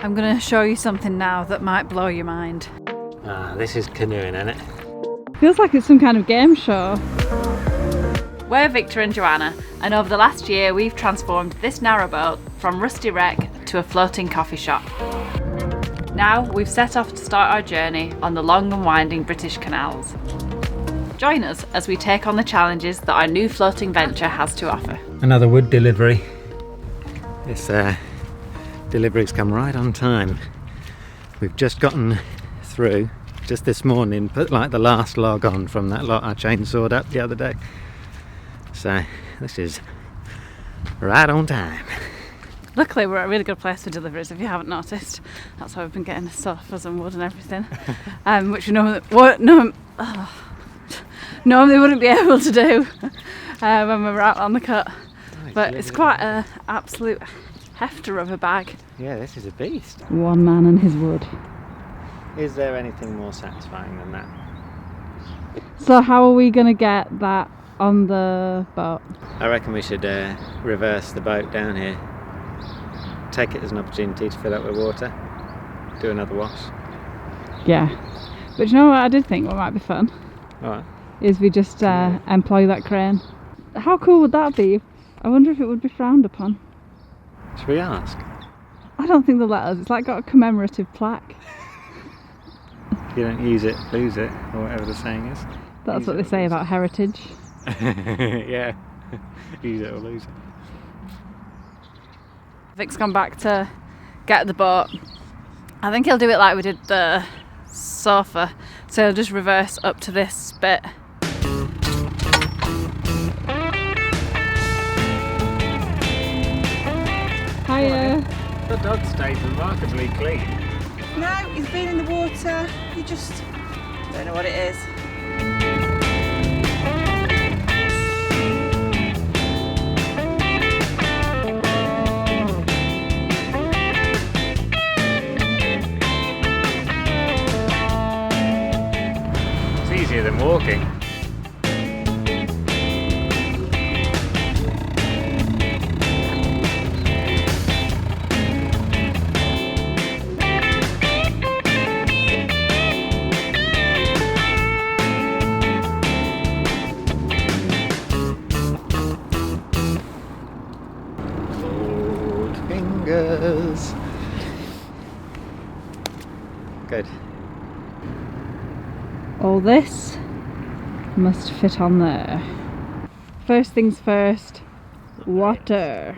I'm going to show you something now that might blow your mind. Ah, this is canoeing, isn't it? Feels like it's some kind of game show. We're Victor and Joanna, and over the last year we've transformed this narrowboat from rusty wreck to a floating coffee shop. Now we've set off to start our journey on the long and winding British Canals. Join us as we take on the challenges that our new floating venture has to offer. Another wood delivery. This delivery's come right on time. We've just gotten through, just this morning, put like the last log on from that lot I chainsawed up the other day. So this is right on time. Luckily we're at a really good place for deliveries, if you haven't noticed. That's why we've been getting the sofas and wood and everything, which we normally wouldn't be able to do when we were out on the cut. But it's quite an absolute hefter of a bag. Yeah, this is a beast. One man and his wood. Is there anything more satisfying than that? So how are we going to get that on the boat? I reckon we should reverse the boat down here. Take it as an opportunity to fill up with water. Do another wash. Yeah. But you know what I did think what might be fun? Alright. Is we just employ that crane. How cool would that be? I wonder if it would be frowned upon. Should we ask? I don't think they'll let us. It's like got a commemorative plaque. If you don't use it, lose it, or whatever the saying is. That's Use what it they say or about heritage. Yeah. Use it or lose it. Vic's gone back to get the boat. I think he'll do it like we did the sofa. So he'll just reverse up to this bit. Hiya. The dog stays remarkably clean. No, he's been in the water. You just don't know what it is. It's easier than walking. Fingers. Good. All this must fit on there. First things first, water.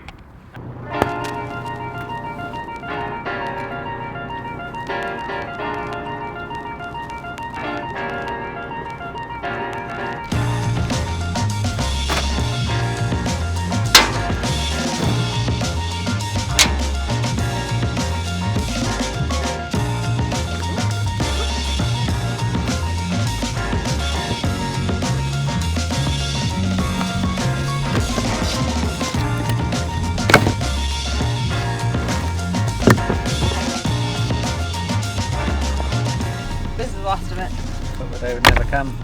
This is the last of it. Thought the day would never come.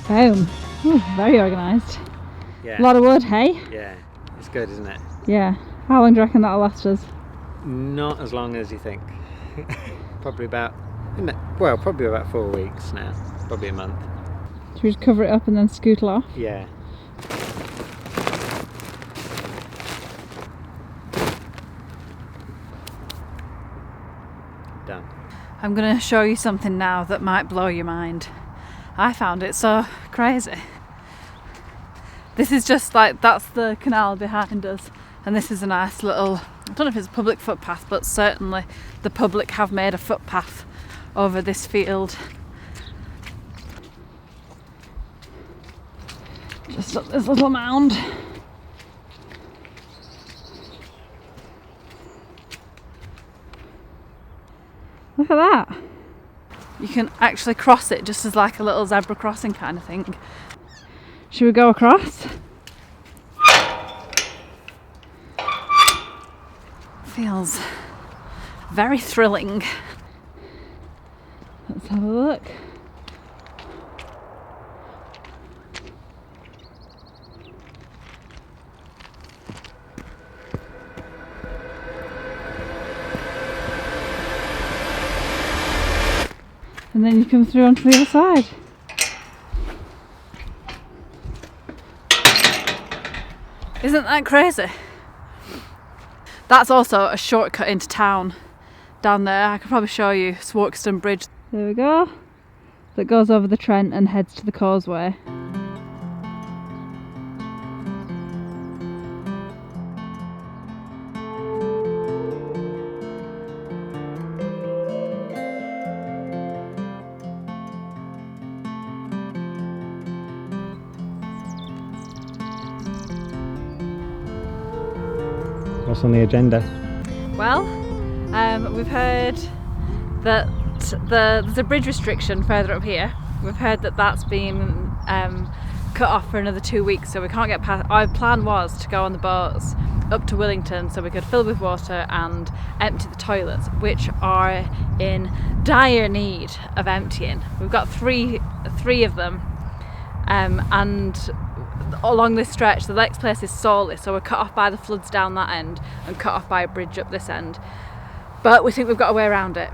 Boom. Ooh, very organised. Yeah. A lot of wood, hey? Yeah. It's good, isn't it? Yeah. How long do you reckon that'll last us? Not as long as you think. Probably about 4 weeks now. Probably a month. Should we just cover it up and then scootle off? Yeah. Done. I'm going to show you something now that might blow your mind. I found it so crazy. This is just like, that's the canal behind us, and this is a nice little, I don't know if it's a public footpath, but certainly the public have made a footpath over this field. Just up this little mound. Look at that. You can actually cross it just as like a little zebra crossing kind of thing. Should we go across? Feels very thrilling. Let's have a look. and then you come through onto the other side. Isn't that crazy? That's also a shortcut into town. Down there, I could probably show you Swarkston Bridge. There we go. That goes over the Trent and heads to the causeway. What's on the agenda? Well, we've heard that there's a bridge restriction further up here. We've heard that that's been cut off for another 2 weeks, so we can't get past. Our plan was to go on the boats up to Willington so we could fill with water and empty the toilets, which are in dire need of emptying. We've got three of them, and along this stretch the next place is Sawley, so we're cut off by the floods down that end and cut off by a bridge up this end, but we think we've got a way around it.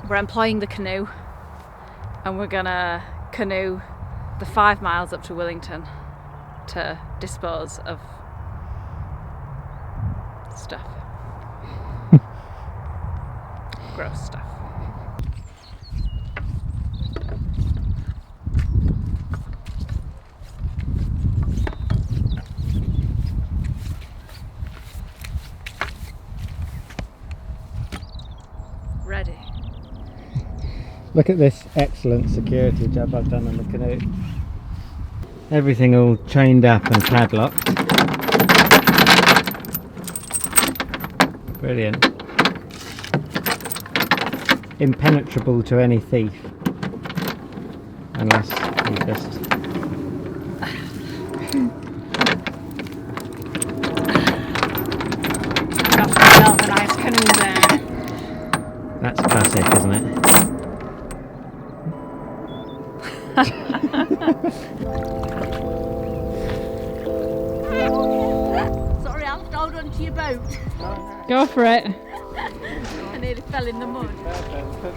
We're employing the canoe, and we're gonna canoe the 5 miles up to Willington to dispose of stuff. Gross stuff. Ready. Look at this excellent security job I've done on the canoe. Everything all chained up and padlocked. Brilliant. Impenetrable to any thief. Unless you just... Got myself a nice canoe there. That's classic, isn't it? Sorry, I'll hold on to your boat. Go for it. I nearly fell in the mud.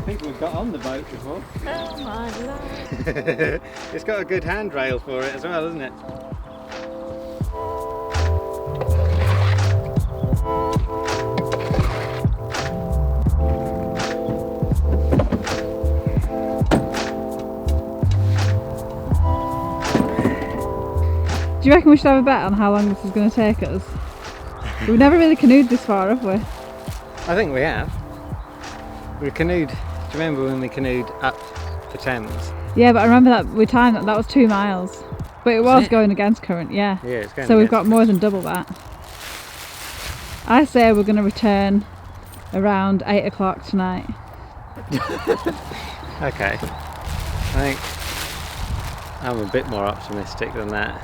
People have got on the boat before. Oh my lord. It's got a good handrail for it as well, isn't it? Do you reckon we should have a bet on how long this is going to take us? We've never really canoed this far, have we? I think we have. We canoed, do you remember when we canoed up the Thames? Yeah, but I remember that we timed that was 2 miles. But it was going against current, yeah. Yeah, it's going So we've against got more than double that. I say we're going to return around 8 o'clock tonight. Okay. I think I'm a bit more optimistic than that.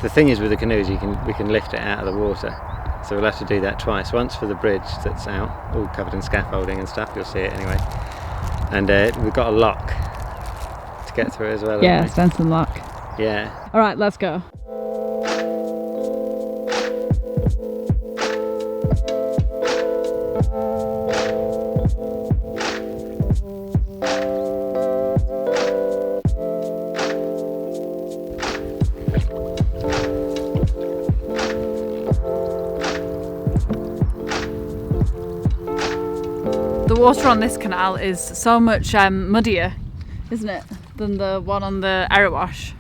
The thing is with the canoes, we can lift it out of the water. So we'll have to do that twice. Once for the bridge that's out, all covered in scaffolding and stuff, you'll see it anyway. And we've got a lock to get through as well. Yeah, Stenson lock. Yeah. Alright, let's go. The water on this canal is so much muddier, isn't it, than the one on the Erewash?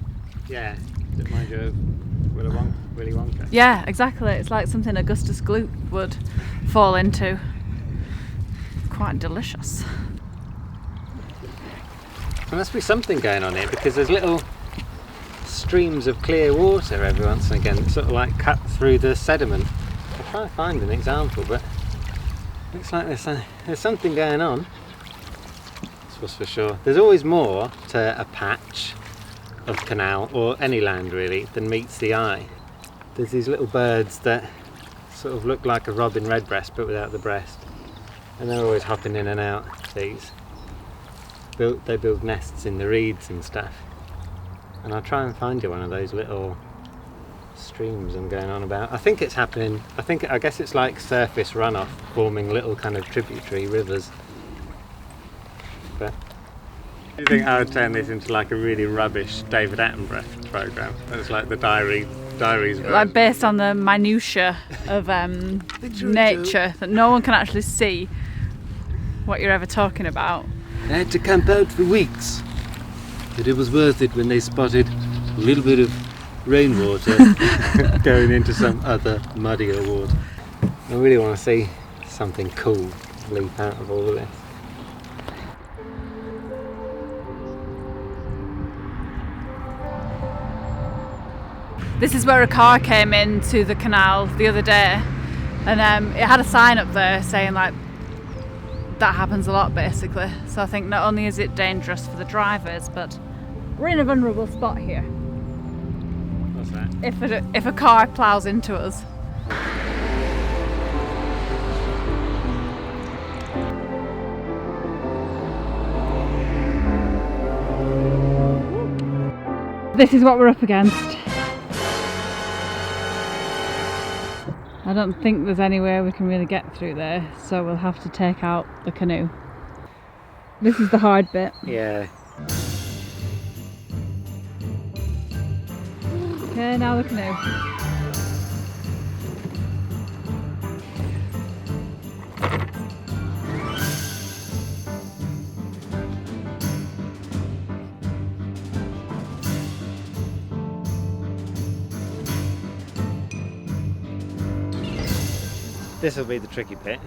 Yeah, it reminds you of Willy Wonka. Yeah, exactly. It's like something Augustus Gloop would fall into. Quite delicious. There must be something going on here because there's little streams of clear water every once and again that sort of like cut through the sediment. I'll try and find an example, but looks like there's something going on. That's what's for sure. There's always more to a patch of canal, or any land really, than meets the eye. There's these little birds that sort of look like a robin redbreast but without the breast, and they're always hopping in and out. These they build nests in the reeds and stuff, and I'll try and find you one of those little streams I'm going on about. I think it's happening. I guess it's like surface runoff forming little kind of tributary rivers. but do you think I would turn this into like a really rubbish David Attenborough programme? It's like the diaries version. Like based on the minutiae of nature that no one can actually see what you're ever talking about. I had to camp out for weeks, but it was worth it when they spotted a little bit of rainwater going into some other muddier water. I really want to see something cool leap out of all of this. This is where a car came into the canal the other day, and it had a sign up there saying like that happens a lot basically. So I think not only is it dangerous for the drivers, but we're in a vulnerable spot here. What's that? If a car ploughs into us. This is what we're up against. I don't think there's anywhere we can really get through there, so we'll have to take out the canoe. This is the hard bit. Yeah. Okay, now the canoe. This will be the tricky bit.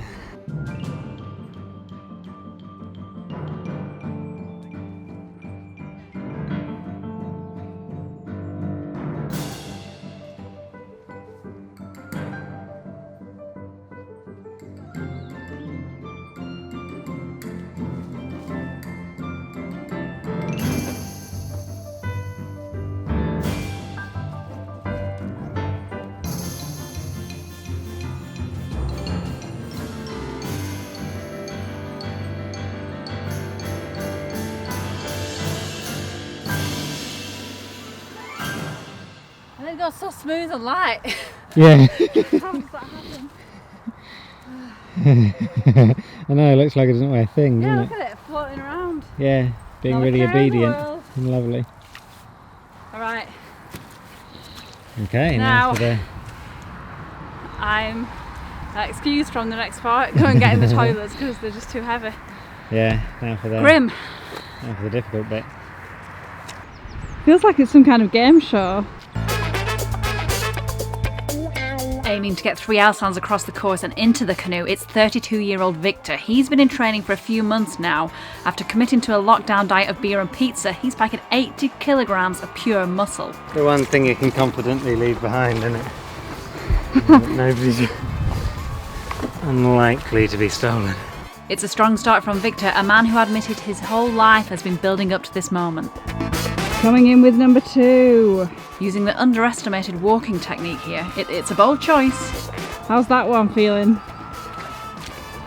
It got so smooth and light. Yeah. How does that happen? I know, it looks like it doesn't weigh a thing, Yeah, doesn't look it? at it floating around. Yeah, being Not a really care in the obedient world. and lovely. Alright, Okay, Now- now for the... I'm excused from the next part. Go and get in the toilets because they're just too heavy. Yeah, now for the... Grim. Now for the difficult bit. Feels like it's some kind of game show. Aiming to get 3 Alsans across the course and into the canoe, it's 32-year-old Victor. He's been in training for a few months now. After committing to a lockdown diet of beer and pizza, he's packing 80 kilograms of pure muscle. The one thing you can confidently leave behind, isn't it? That nobody's unlikely to be stolen. It's a strong start from Victor, a man who admitted his whole life has been building up to this moment. Coming in with number 2. Using the underestimated walking technique here. It's a bold choice. How's that one feeling?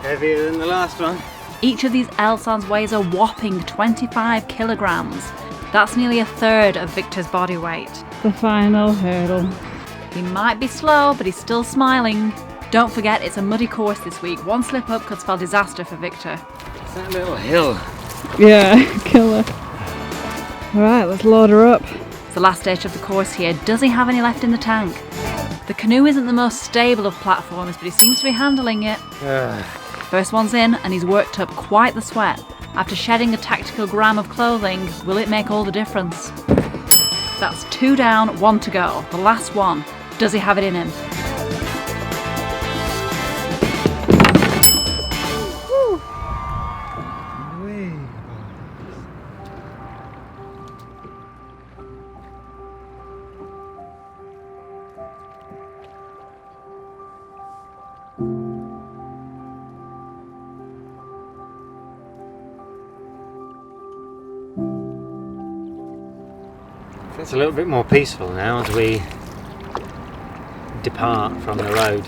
Heavier than the last one. Each of these Alsans weighs a whopping 25 kilograms. That's nearly a third of Victor's body weight. The final hurdle. He might be slow, but he's still smiling. Don't forget, it's a muddy course this week. One slip up could spell disaster for Victor. It's that little hill. Yeah, killer. Alright, let's load her up. It's the last stage of the course here. Does he have any left in the tank? The canoe isn't the most stable of platforms, but he seems to be handling it. First one's in, and he's worked up quite the sweat. After shedding a tactical gram of clothing, will it make all the difference? That's 2 down, 1 to go. The last one. Does he have it in him? It's a little bit more peaceful now as we depart from the road.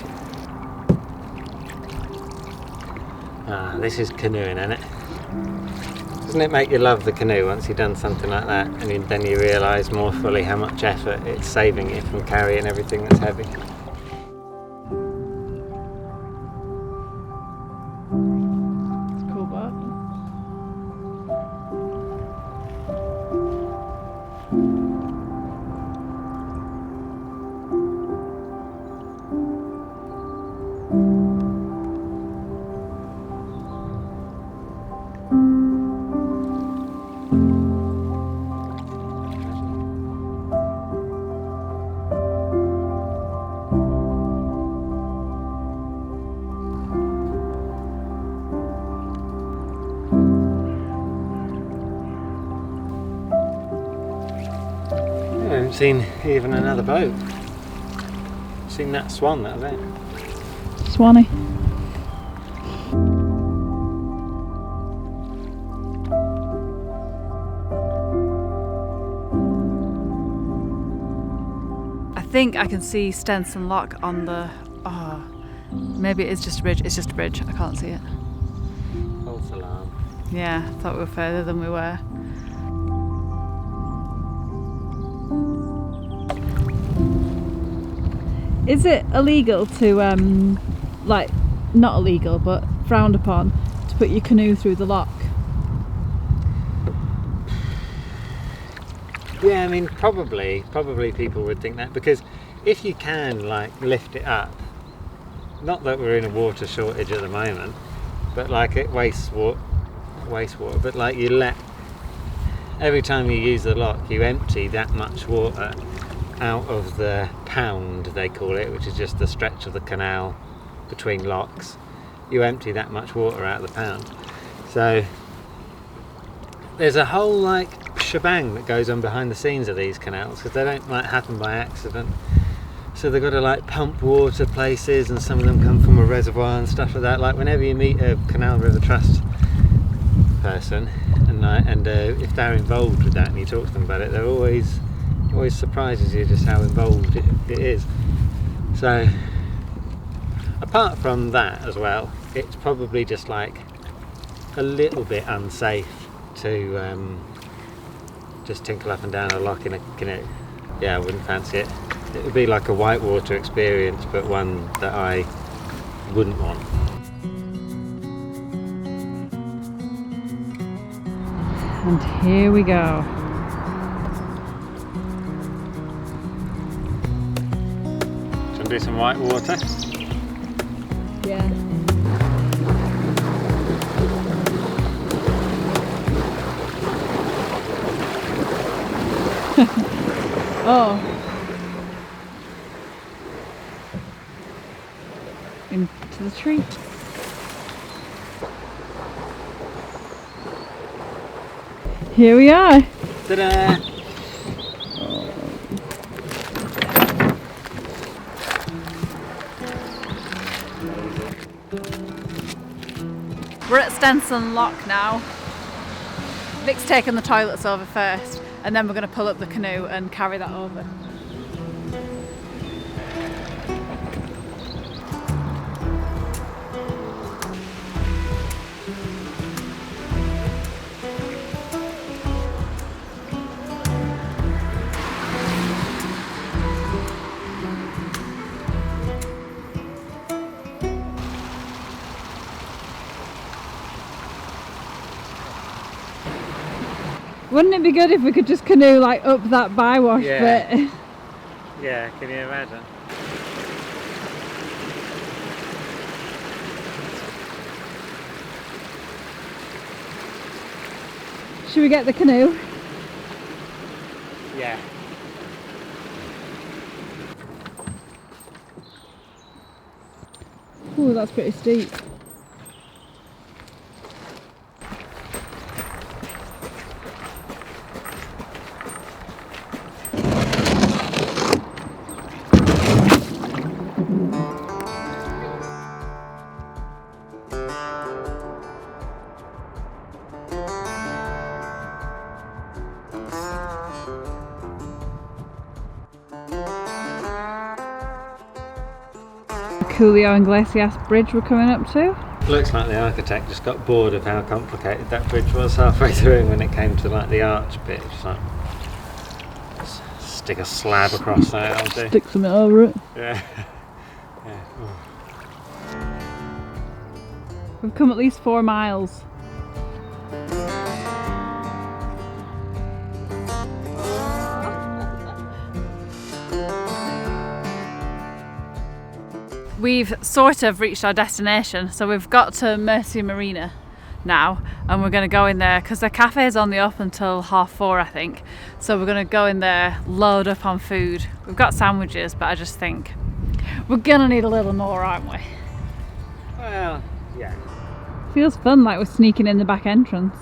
This is canoeing, isn't it? Doesn't it make you love the canoe once you've done something like that, and then you realise more fully how much effort it's saving you from carrying everything that's heavy? Cool boat. seen even another boat. Seen that swan, that was it. Swanee. I think I can see Stenson Lock on the... oh, maybe it is just a bridge. It's just a bridge. I can't see it. False alarm. Yeah, I thought we were further than we were. Is it illegal to, like, not illegal, but frowned upon, to put your canoe through the lock? Yeah, I mean, probably people would think that, because if you can, like, lift it up, not that we're in a water shortage at the moment, but like it wastewater, but like you let, every time you use the lock, you empty that much water out of the pound, they call it, which is just the stretch of the canal between locks. You empty that much water out of the pound. So there's a whole like shebang that goes on behind the scenes of these canals, because they don't like happen by accident. So they've got to like pump water places, and some of them come from a reservoir and stuff like that. Like whenever you meet a Canal River Trust person, and if they're involved with that and you talk to them about it, they're always surprises you just how involved it is. So apart from that as well, it's probably just like a little bit unsafe to just tinkle up and down a lock in a canoe. Yeah, I wouldn't fancy it. It would be like a whitewater experience, but one that I wouldn't want. And here we go. Should we do some whitewater? Yeah. Oh. Into the tree. Here we are. Ta-da! We're at Stenson Lock now. Vic's taken the toilets over first, and then we're going to pull up the canoe and carry that over. Wouldn't it be good if we could just canoe like up that bywash bit? Yeah, can you imagine? Should we get the canoe? Yeah. Ooh, that's pretty steep. Coolio and Glacias Bridge we're coming up to. Looks like the architect just got bored of how complicated that bridge was halfway through when it came to like the arch bit. Just like stick a slab across that, I'll do. Stick something over it. Yeah. Yeah. We've come at least 4 miles. We've sort of reached our destination, so we've got to Mercia Marina now, and we're going to go in there because the cafe is only up until 4:30, I think. So we're going to go in there, load up on food. We've got sandwiches, but I just think we're going to need a little more, aren't we? Well, yeah. Feels fun, like we're sneaking in the back entrance.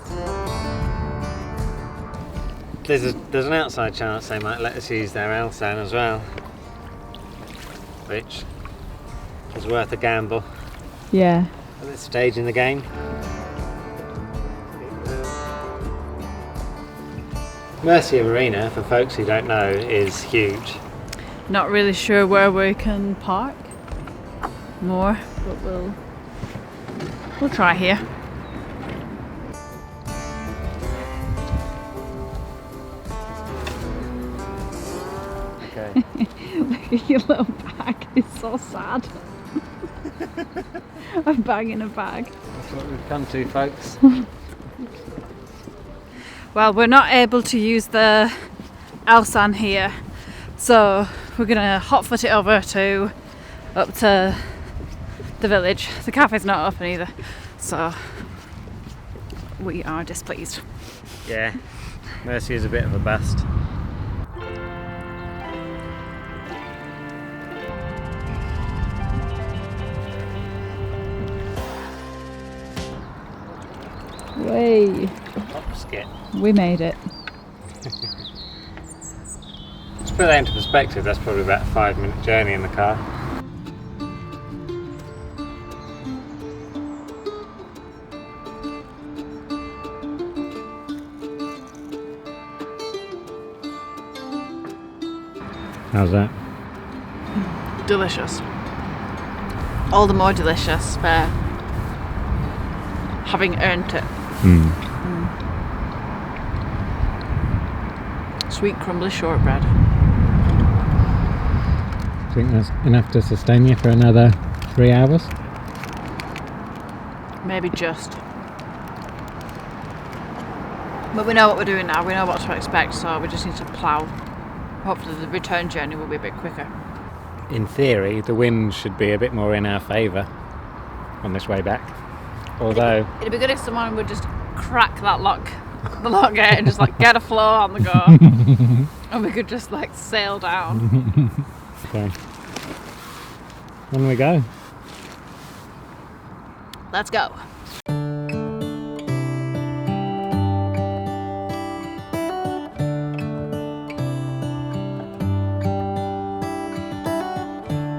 there's an outside chance they might let us use their Alsan as well, which is worth a gamble Yeah. at this stage in the game. Mercia Marina, for folks who don't know, is huge. Not really sure where we can park more, but we'll try here. Okay. Look at your little bag, it's so sad. A bag in a bag. That's what we've come to, folks. Well, we're not able to use the Alsan here, so we're gonna hotfoot it over up to the village. The cafe's not open either, so we are displeased. Yeah, Mercia is a bit of a bust. Way, Hop skit. we made it. To put that into perspective, that's probably about a 5-minute journey in the car. How's that? Delicious. All the more delicious for having earned it. Sweet crumbly shortbread. I think that's enough to sustain you for another 3 hours. Maybe just. But we know what we're doing now, we know what to expect, so we just need to plough. Hopefully the return journey will be a bit quicker. In theory, the wind should be a bit more in our favour on this way back. Although, It'd be good if someone would just crack the lock gate and just like get a flow on the go. And we could just like sail down. okay. On we go. Let's go.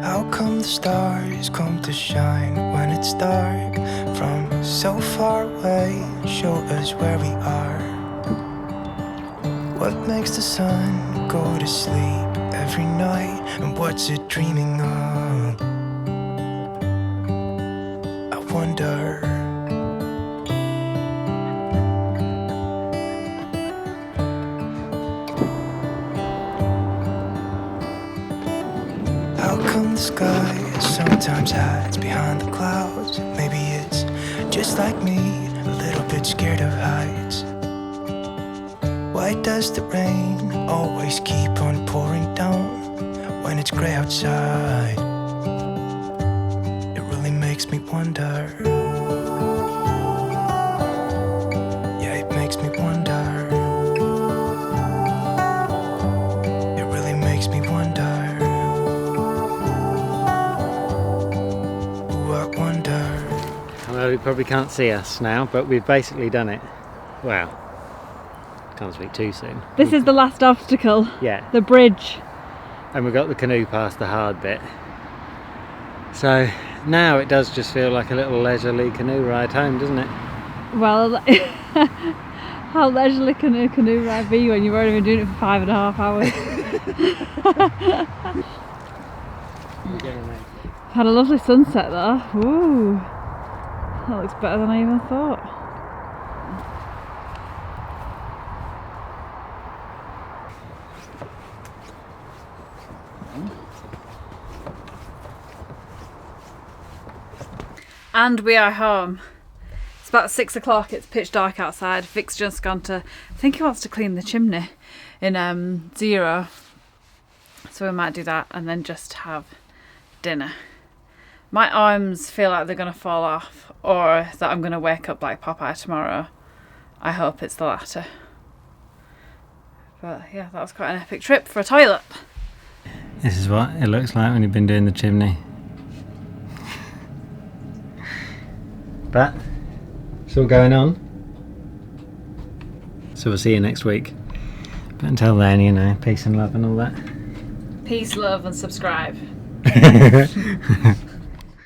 How come the stars come to shine when it's dark? From so far away, show us where we are. What makes the sun go to sleep every night? And what's it dreaming of? I wonder. How come the sky sometimes hides behind the clouds? Maybe it's just like me, a little bit scared of heights. Why does the rain always keep on pouring down when it's grey outside? It really makes me wonder. Yeah, it makes me wonder. It really makes me wonder. Ooh, I wonder. Although you probably can't see us now, but we've basically done it. Well, can't speak too soon. This is the last obstacle. Yeah. The bridge. And we got the canoe past the hard bit. So now it does just feel like a little leisurely canoe ride home, doesn't it? Well, how leisurely can a canoe ride be when you've already been doing it for 5.5 hours? Had a lovely sunset though. Ooh, that looks better than I even thought. And we are home. It's about 6 o'clock, it's pitch dark outside. Vic's just gone to, I think he wants to clean the chimney in Zero. So we might do that and then just have dinner. My arms feel like they're going to fall off, or that I'm going to wake up like Popeye tomorrow. I hope it's the latter. But yeah, that was quite an epic trip for a toilet. This is what it looks like when you've been doing the chimney. But it's all going on. So we'll see you next week. But until then, you know, peace and love and all that. Peace, love and subscribe.